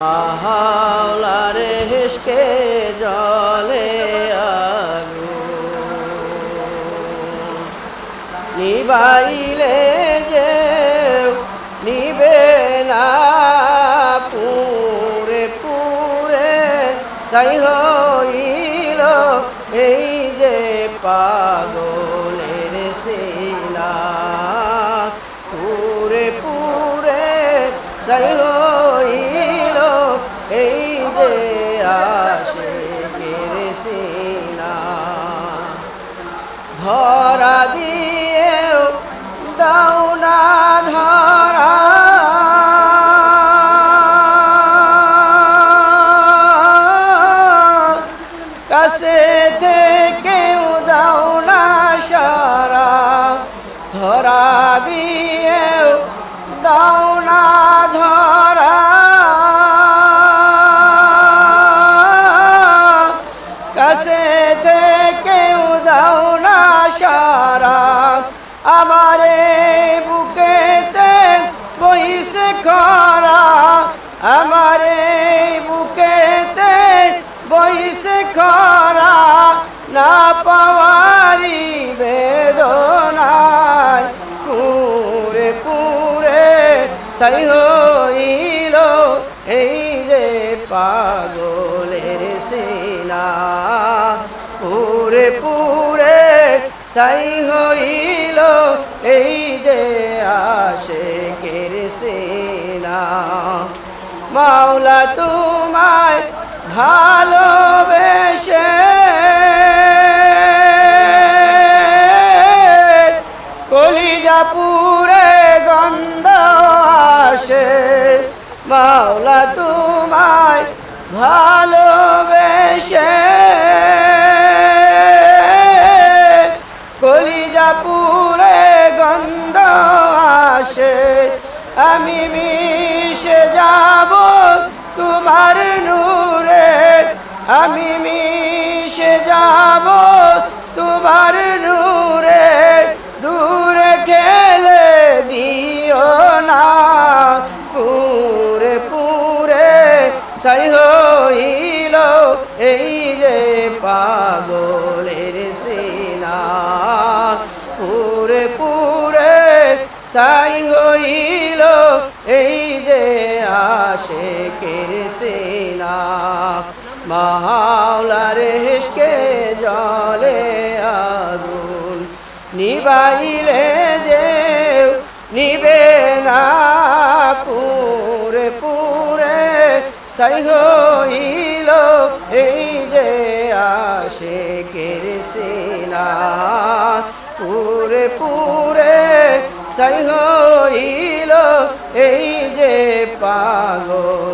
আহাওলারে হেসকে জলে আগুন নিবাইলে যে নিবে না পুরে পুরে সাই হইল এই যে পাগলের সিনা পুরে পুরে সাই হইল এই যে আশিকের সিনা ধরা দিয়েও দাও না ধরা কাছে থেকেও দাও না সারা ধরা দিয়েও দাও না ধরা কাছে থেকেও দাও না সারা আমারে বুকেতে বইসে খরা আমারে বুকেতে বইসে খরা না পাওয়ারি বেদনায় পুরে পুরে সাই হইল এই যে পাগলের সিনা পুরে পুরে সাই হইল এই যে আশিকের সিনা মাওলা তোমায় ভালোবেসে কলিজা পুরে গন্ধ আসে মাওলা তোমায় ভালোবেসে কলিজা পুরে গন্ধ আসে আমি মিশে যাব তোমার নূরে আমি মিশে যাব তোমার নূরে দূরে ঠেলে দিও না পুরে পুরে সাই হইল এই যে পাগলের সিনা পুরে পুরে সাই হইল এই যে আশিকের সিনা মাওলার ইশকে জলে আগুন নিবাইলে যে নিবে না পুরে পুরে সাই হইল এই যে আশিকের সিনা পুরে পুরে সাই হইল এই যে পাগল